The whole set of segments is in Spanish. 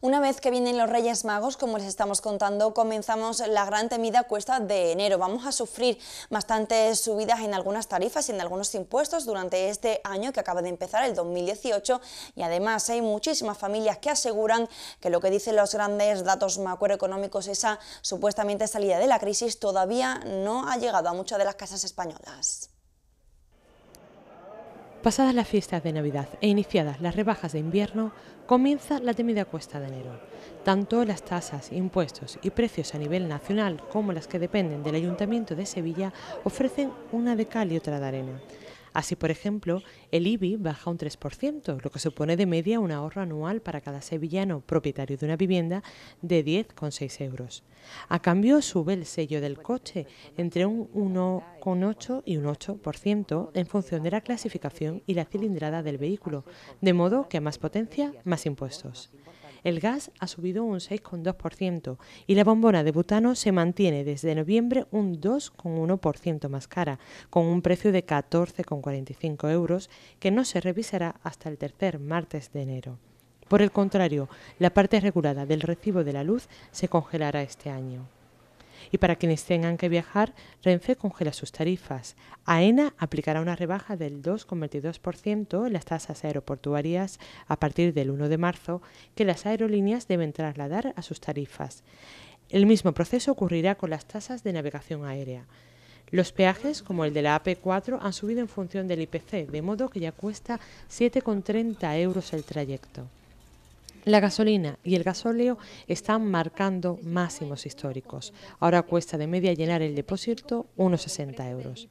Una vez que vienen los Reyes Magos, como les estamos contando, comenzamos la gran temida cuesta de enero. Vamos a sufrir bastantes subidas en algunas tarifas y en algunos impuestos durante este año que acaba de empezar, el 2018, y además hay muchísimas familias que aseguran que lo que dicen los grandes datos macroeconómicos, esa supuestamente salida de la crisis, todavía no ha llegado a muchas de las casas españolas. Pasadas las fiestas de Navidad e iniciadas las rebajas de invierno, comienza la temida cuesta de enero. Tanto las tasas, impuestos y precios a nivel nacional como las que dependen del Ayuntamiento de Sevilla ofrecen una de cal y otra de arena. Así, por ejemplo, el IBI baja un 3%, lo que supone de media un ahorro anual para cada sevillano propietario de una vivienda de 10,6 euros. A cambio, sube el sello del coche entre un 1,8 y un 8% en función de la clasificación y la cilindrada del vehículo, de modo que a más potencia, más impuestos. El gas ha subido un 6,2% y la bombona de butano se mantiene desde noviembre un 2,1% más cara, con un precio de 14,45 euros que no se revisará hasta el tercer martes de enero. Por el contrario, la parte regulada del recibo de la luz se congelará este año. Y para quienes tengan que viajar, Renfe congela sus tarifas. AENA aplicará una rebaja del 2,22% en las tasas aeroportuarias a partir del 1 de marzo que las aerolíneas deben trasladar a sus tarifas. El mismo proceso ocurrirá con las tasas de navegación aérea. Los peajes, como el de la AP4, han subido en función del IPC, de modo que ya cuesta 7,30 euros el trayecto. La gasolina y el gasóleo están marcando máximos históricos. Ahora cuesta de media llenar el depósito unos 60 euros.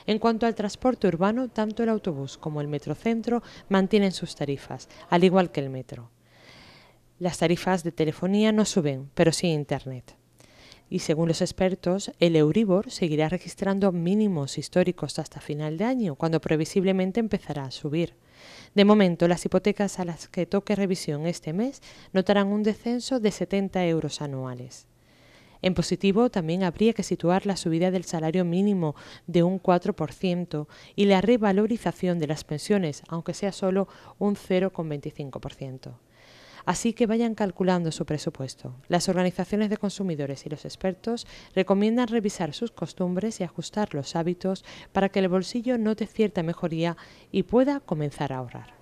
En cuanto al transporte urbano, tanto el autobús como el metrocentro mantienen sus tarifas, al igual que el metro. Las tarifas de telefonía no suben, pero sí Internet. Y según los expertos, el Euribor seguirá registrando mínimos históricos hasta final de año, cuando previsiblemente empezará a subir. De momento, las hipotecas a las que toque revisión este mes notarán un descenso de 70 euros anuales. En positivo, también habría que situar la subida del salario mínimo de un 4% y la revalorización de las pensiones, aunque sea solo un 0,25%. Así que vayan calculando su presupuesto. Las organizaciones de consumidores y los expertos recomiendan revisar sus costumbres y ajustar los hábitos para que el bolsillo note cierta mejoría y pueda comenzar a ahorrar.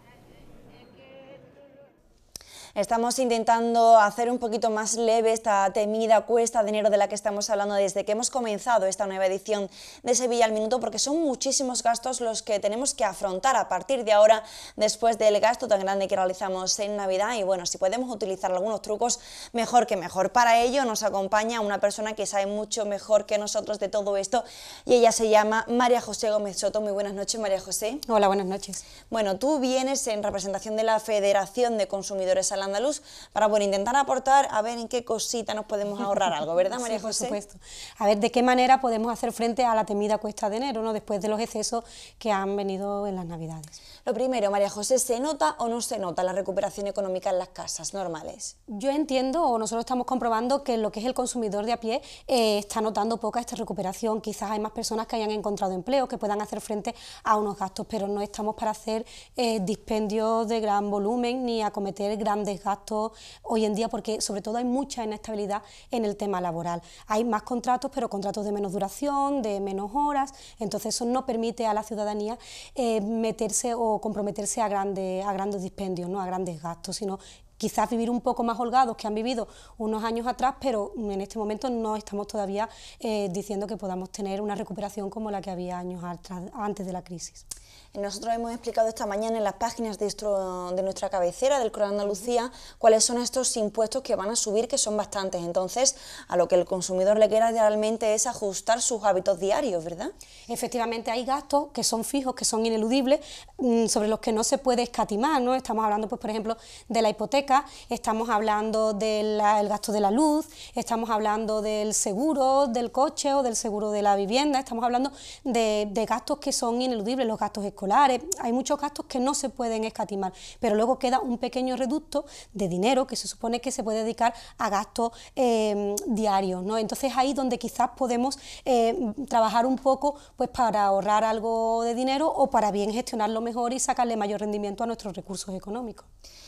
Estamos intentando hacer un poquito más leve esta temida cuesta de enero de la que estamos hablando desde que hemos comenzado esta nueva edición de Sevilla al Minuto, porque son muchísimos gastos los que tenemos que afrontar a partir de ahora, después del gasto tan grande que realizamos en Navidad. Y bueno, si podemos utilizar algunos trucos, mejor que mejor. Para ello nos acompaña una persona que sabe mucho mejor que nosotros de todo esto, y ella se llama María José Gómez Soto. Muy buenas noches, María José. Hola, buenas noches. Bueno, tú vienes en representación de la Federación de Consumidores al Andaluz para intentar aportar a ver en qué cosita nos podemos ahorrar algo, ¿verdad, María José? Sí, por supuesto. A ver de qué manera podemos hacer frente a la temida cuesta de enero, ¿no?, después de los excesos que han venido en las Navidades. Lo primero, María José, ¿se nota o no se nota la recuperación económica en las casas normales? Yo entiendo, o nosotros estamos comprobando, que lo que es el consumidor de a pie está notando poca esta recuperación. Quizás hay más personas que hayan encontrado empleo, que puedan hacer frente a unos gastos, pero no estamos para hacer dispendios de gran volumen ni acometer grandes gastos hoy en día, porque sobre todo hay mucha inestabilidad en el tema laboral. Hay más contratos, pero contratos de menos duración, de menos horas, entonces eso no permite a la ciudadanía meterse o comprometerse a grandes dispendios, ¿no?, a grandes gastos, sino quizás vivir un poco más holgados que han vivido unos años atrás, pero en este momento no estamos todavía diciendo que podamos tener una recuperación como la que había años antes de la crisis. Nosotros hemos explicado esta mañana en las páginas de nuestra cabecera del Correo de Andalucía cuáles son estos impuestos que van a subir, que son bastantes. Entonces, a lo que el consumidor le queda realmente es ajustar sus hábitos diarios, ¿verdad? Efectivamente, hay gastos que son fijos, que son ineludibles, sobre los que no se puede escatimar, ¿no? Estamos hablando, pues, por ejemplo, de la hipoteca, estamos hablando del gasto de la luz, estamos hablando del seguro del coche o del seguro de la vivienda, estamos hablando de gastos que son ineludibles, los gastos escolares. Hay muchos gastos que no se pueden escatimar, pero luego queda un pequeño reducto de dinero que se supone que se puede dedicar a gastos diarios, ¿no? Entonces ahí donde quizás podemos trabajar un poco, pues, para ahorrar algo de dinero o para bien gestionarlo mejor y sacarle mayor rendimiento a nuestros recursos económicos.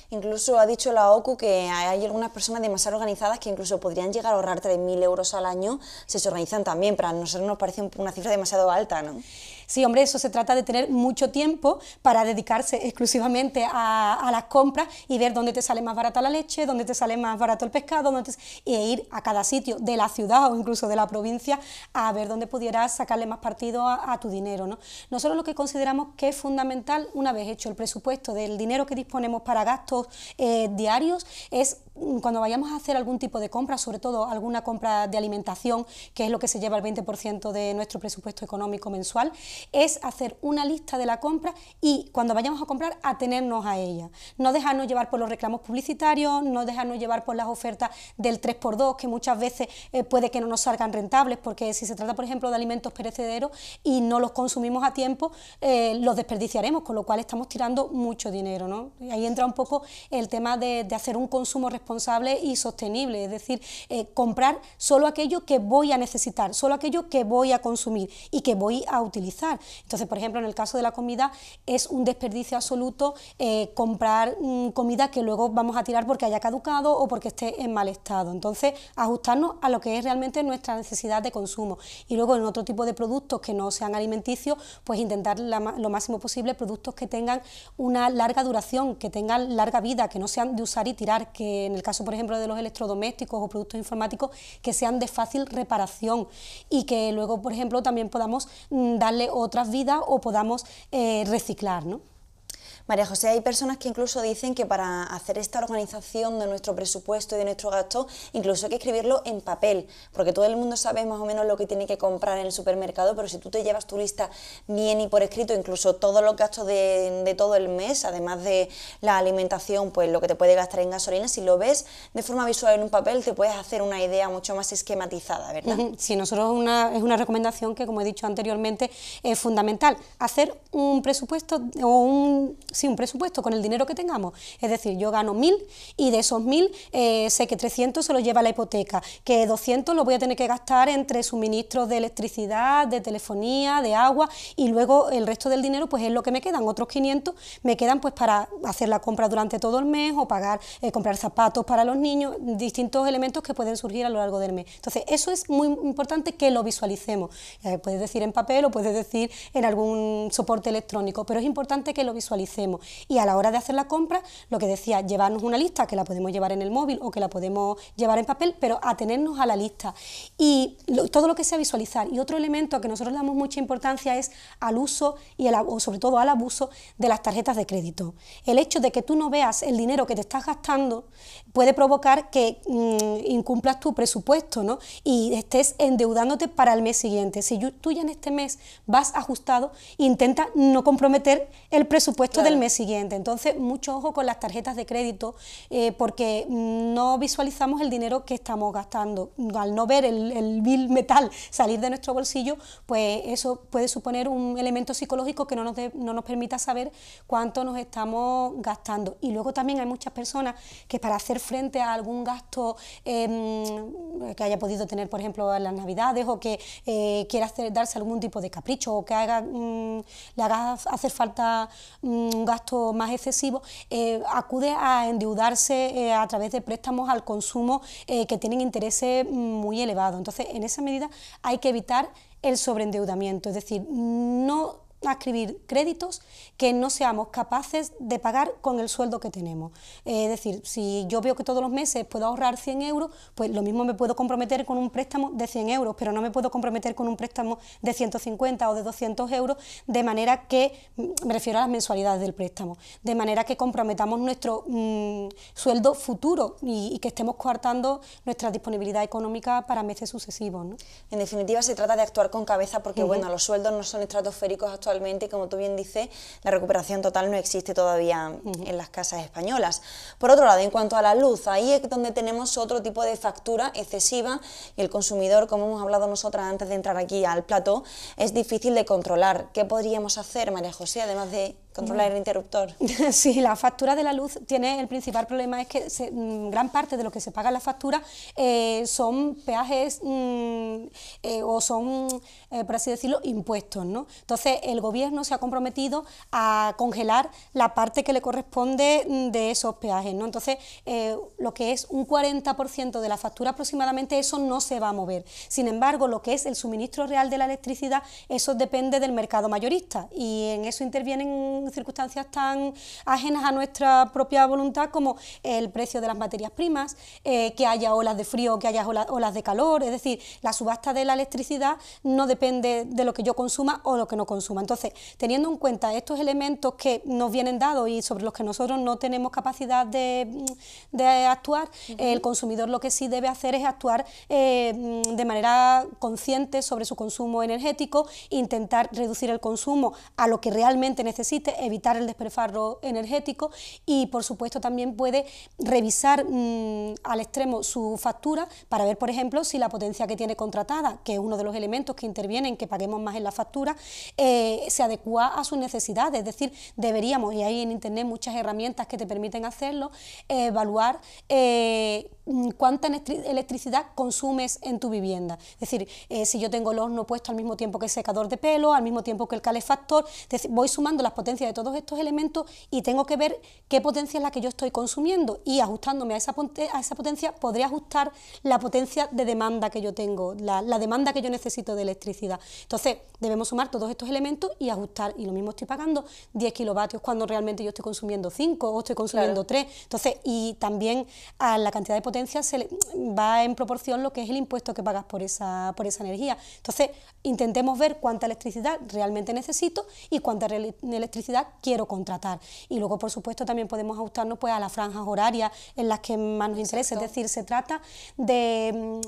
Incluso ha dicho dicho la OCU que hay algunas personas demasiado organizadas que incluso podrían llegar a ahorrar 3.000 euros al año si se organizan también, pero a nosotros nos parece una cifra demasiado alta, ¿no? Sí, hombre, eso se trata de tener mucho tiempo para dedicarse exclusivamente a las compras y ver dónde te sale más barata la leche, dónde te sale más barato el pescado, e ir a cada sitio de la ciudad o incluso de la provincia a ver dónde pudieras sacarle más partido a tu dinero, ¿no? Nosotros lo que consideramos que es fundamental, una vez hecho el presupuesto del dinero que disponemos para gastos diarios, es cuando vayamos a hacer algún tipo de compra, sobre todo alguna compra de alimentación, que es lo que se lleva el 20% de nuestro presupuesto económico mensual, es hacer una lista de la compra y cuando vayamos a comprar atenernos a ella, no dejarnos llevar por los reclamos publicitarios, no dejarnos llevar por las ofertas del 3x2, que muchas veces puede que no nos salgan rentables, porque si se trata, por ejemplo, de alimentos perecederos y no los consumimos a tiempo, los desperdiciaremos, con lo cual estamos tirando mucho dinero, ¿no? Y ahí entra un poco el tema de hacer un consumo responsable y sostenible, es decir, comprar solo aquello que voy a necesitar, solo aquello que voy a consumir y que voy a utilizar. Entonces, por ejemplo, en el caso de la comida es un desperdicio absoluto comprar comida que luego vamos a tirar porque haya caducado o porque esté en mal estado. Entonces, ajustarnos a lo que es realmente nuestra necesidad de consumo. Y luego en otro tipo de productos que no sean alimenticios, pues intentar lo máximo posible productos que tengan una larga duración, que tengan larga vida, que no sean de usar y tirar, que en el caso, por ejemplo, de los electrodomésticos o productos informáticos, que sean de fácil reparación y que luego, por ejemplo, también podamos darle otras vidas o podamos reciclar, ¿no? María José, hay personas que incluso dicen que para hacer esta organización de nuestro presupuesto y de nuestro gasto, incluso hay que escribirlo en papel, porque todo el mundo sabe más o menos lo que tiene que comprar en el supermercado, pero si tú te llevas tu lista bien y por escrito, incluso todos los gastos de todo el mes, además de la alimentación, pues lo que te puede gastar en gasolina, si lo ves de forma visual en un papel, te puedes hacer una idea mucho más esquematizada, ¿verdad? Sí, nosotros es una recomendación que, como he dicho anteriormente, es fundamental. Hacer un presupuesto o un presupuesto con el dinero que tengamos, es decir, yo gano 1.000 y de esos 1.000 sé que 300 se los lleva la hipoteca, que 200 lo voy a tener que gastar entre suministros de electricidad, de telefonía, de agua y luego el resto del dinero pues es lo que me quedan, otros 500 me quedan pues para hacer la compra durante todo el mes o pagar, comprar zapatos para los niños, distintos elementos que pueden surgir a lo largo del mes. Entonces eso es muy importante que lo visualicemos, puedes decir en papel o puedes decir en algún soporte electrónico, pero es importante que lo visualicemos. Y a la hora de hacer la compra, lo que decía, llevarnos una lista que la podemos llevar en el móvil o que la podemos llevar en papel, pero atenernos a la lista y todo lo que sea visualizar. Y otro elemento que nosotros le damos mucha importancia es al uso y o sobre todo al abuso de las tarjetas de crédito. El hecho de que tú no veas el dinero que te estás gastando puede provocar que incumplas tu presupuesto, ¿no? Y estés endeudándote para el mes siguiente. Si tú ya en este mes vas ajustado, intenta no comprometer el presupuesto del mes siguiente. Entonces, mucho ojo con las tarjetas de crédito porque no visualizamos el dinero que estamos gastando. Al no ver el bill metal salir de nuestro bolsillo, pues eso puede suponer un elemento psicológico que no nos permita saber cuánto nos estamos gastando. Y luego también hay muchas personas que para hacer frente a algún gasto que haya podido tener, por ejemplo, en las Navidades o que quiera darse algún tipo de capricho o que le haga hacer falta un gasto más excesivo, acude a endeudarse a través de préstamos al consumo que tienen intereses muy elevados. Entonces, en esa medida hay que evitar el sobreendeudamiento, es decir, no adquirir créditos que no seamos capaces de pagar con el sueldo que tenemos. Es decir, si yo veo que todos los meses puedo ahorrar 100 euros, pues lo mismo me puedo comprometer con un préstamo de 100 euros, pero no me puedo comprometer con un préstamo de 150 o de 200 euros, de manera que, me refiero a las mensualidades del préstamo, de manera que comprometamos nuestro sueldo futuro y que estemos coartando nuestra disponibilidad económica para meses sucesivos, ¿no? En definitiva, se trata de actuar con cabeza porque, bueno, los sueldos no son estratosféricos actualmente, como tú bien dices, la recuperación total no existe todavía en las casas españolas. Por otro lado, en cuanto a la luz, ahí es donde tenemos otro tipo de factura excesiva y el consumidor, como hemos hablado nosotras antes de entrar aquí al plató, es difícil de controlar. ¿Qué podríamos hacer, María José, además de controlar el interruptor. Sí, la factura de la luz tiene el principal problema es que gran parte de lo que se paga en la factura son peajes o son, por así decirlo, impuestos, ¿no? Entonces el gobierno se ha comprometido a congelar la parte que le corresponde de esos peajes, ¿no? Entonces lo que es un 40% de la factura aproximadamente, eso no se va a mover. Sin embargo, lo que es el suministro real de la electricidad, eso depende del mercado mayorista, y en eso intervienen circunstancias tan ajenas a nuestra propia voluntad como el precio de las materias primas, que haya olas de frío, que haya olas de calor. Es decir, la subasta de la electricidad no depende de lo que yo consuma o lo que no consuma. Entonces, teniendo en cuenta estos elementos que nos vienen dados y sobre los que nosotros no tenemos capacidad de actuar, el consumidor lo que sí debe hacer es actuar de manera consciente sobre su consumo energético, intentar reducir el consumo a lo que realmente necesite, evitar el despilfarro energético, y por supuesto también puede revisar al extremo su factura para ver, por ejemplo, si la potencia que tiene contratada, que es uno de los elementos que intervienen en que paguemos más en la factura, se adecua a sus necesidades. Es decir, deberíamos, y hay en internet muchas herramientas que te permiten hacerlo, evaluar cuánta electricidad consumes en tu vivienda. Es decir, si yo tengo el horno puesto al mismo tiempo que el secador de pelo, al mismo tiempo que el calefactor, es decir, voy sumando las potencias de todos estos elementos y tengo que ver qué potencia es la que yo estoy consumiendo, y ajustándome a esa potencia podré ajustar la potencia de demanda que yo tengo, la demanda que yo necesito de electricidad. Entonces debemos sumar todos estos elementos y ajustar, y lo mismo estoy pagando 10 kilovatios cuando realmente yo estoy consumiendo 5 o estoy consumiendo 3. Entonces, y también a la cantidad de potencia va en proporción lo que es el impuesto que pagas por esa energía. Entonces, intentemos ver cuánta electricidad realmente necesito y cuánta electricidad quiero contratar. Y luego, por supuesto, también podemos ajustarnos pues a las franjas horarias en las que más nos interesa. Es decir, se trata de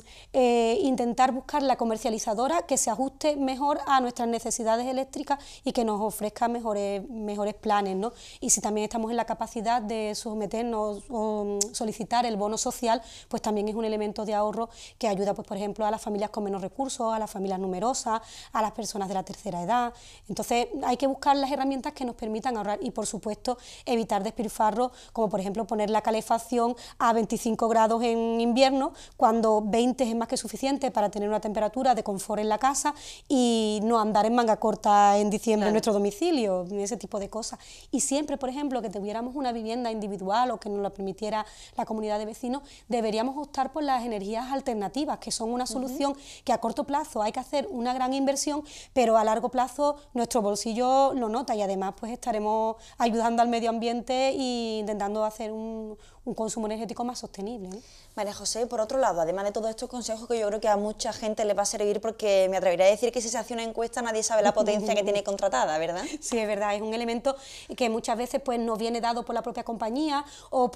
intentar buscar la comercializadora que se ajuste mejor a nuestras necesidades eléctricas y que nos ofrezca mejores planes, ¿no? Y si también estamos en la capacidad de someternos o solicitar el bono social, pues también es un elemento de ahorro que ayuda, pues por ejemplo, a las familias con menos recursos, a las familias numerosas, a las personas de la tercera edad. Entonces hay que buscar las herramientas que nos permitan ahorrar y, por supuesto, evitar despilfarros, como por ejemplo poner la calefacción a 25 grados en invierno, cuando 20 es más que suficiente para tener una temperatura de confort en la casa, y no andar en manga corta en diciembre en nuestro domicilio, ese tipo de cosas. Y siempre, por ejemplo, que tuviéramos una vivienda individual o que nos la permitiera la comunidad de vecinos, deberíamos optar por las energías alternativas, que son una solución que a corto plazo hay que hacer una gran inversión, pero a largo plazo nuestro bolsillo lo nota, y además pues estaremos ayudando al medio ambiente e intentando hacer un consumo energético más sostenible, ¿eh? María José, por otro lado, además de todos estos consejos que yo creo que a mucha gente les va a servir, porque me atrevería a decir que si se hace una encuesta nadie sabe la potencia que tiene contratada, ¿verdad? Sí, es verdad, es un elemento que muchas veces pues nos viene dado por la propia compañía o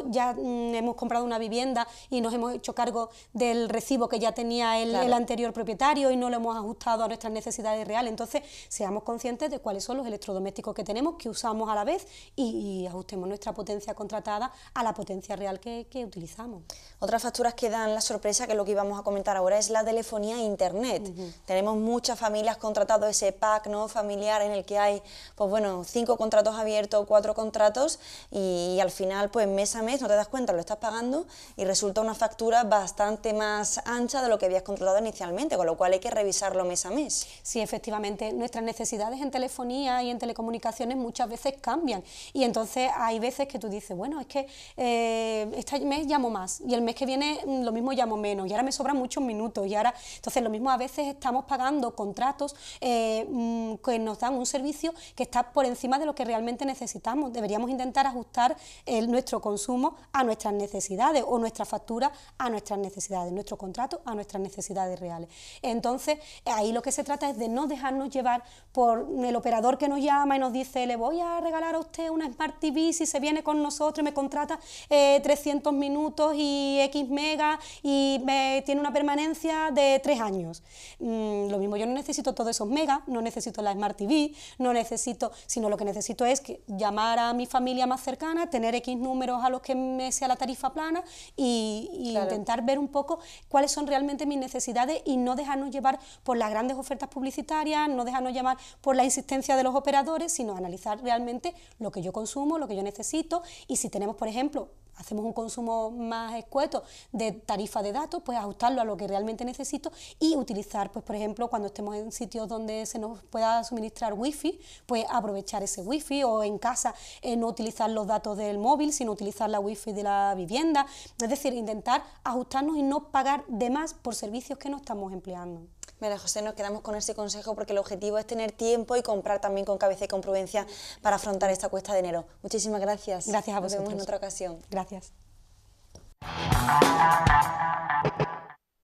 ya hemos comprado una vivienda y nos hemos hecho cargo del recibo que ya tenía el anterior propietario y no lo hemos ajustado a nuestras necesidades reales. Entonces, seamos conscientes de cuáles son los electrodomésticos que tenemos, que usamos a la vez, y ajustemos nuestra potencia contratada a la potencia real que utilizamos. Otras facturas que dan la sorpresa, que es lo que íbamos a comentar ahora, es la telefonía e internet. Tenemos muchas familias contratado ese pack, ¿no?, familiar, en el que hay, pues bueno, 5 contratos abiertos, 4 contratos, y al final, pues mes a mes, no te das cuenta, lo estás pagando y resulta una factura bastante más ancha de lo que habías contratado inicialmente, con lo cual hay que revisarlo mes a mes. Sí, efectivamente, nuestras necesidades en telefonía y en telecomunicaciones muchas veces cambian, y entonces hay veces que tú dices, bueno, es que este mes llamo más y el mes que viene lo mismo llamo menos, y ahora me sobran muchos minutos, y ahora, entonces lo mismo, a veces estamos pagando contratos que nos dan un servicio que está por encima de lo que realmente necesitamos. Deberíamos intentar ajustar nuestro consumo a nuestras necesidades, o nuestra factura a nuestras necesidades, nuestro contrato a nuestras necesidades reales. Entonces ahí lo que se trata es de no dejarnos llevar por el operador que nos llama y nos dice, le voy a regalar a usted una Smart TV si se viene con nosotros y me contrata contrata 300 minutos y X megas y tiene una permanencia de 3 años. Lo mismo, yo no necesito todos esos megas, no necesito la Smart TV, no necesito, sino lo que necesito es llamar a mi familia más cercana, tener X números a los que me sea la tarifa plana y claro, intentar ver un poco cuáles son realmente mis necesidades y no dejarnos llevar por las grandes ofertas publicitarias, no dejarnos llevar por la insistencia de los operadores, sino analizar realmente lo que yo consumo, lo que yo necesito, y si tenemos, por ejemplo, hacemos un consumo más escueto de tarifa de datos, pues ajustarlo a lo que realmente necesito y utilizar, pues por ejemplo, cuando estemos en sitios donde se nos pueda suministrar wifi, pues aprovechar ese wifi, o en casa no utilizar los datos del móvil, sino utilizar la wifi de la vivienda, es decir, intentar ajustarnos y no pagar de más por servicios que no estamos empleando. María José, nos quedamos con ese consejo porque el objetivo es tener tiempo y comprar también con cabeza y con prudencia para afrontar esta cuesta de enero. Muchísimas gracias. Gracias a vosotros. Nos vemos en otra ocasión. Gracias.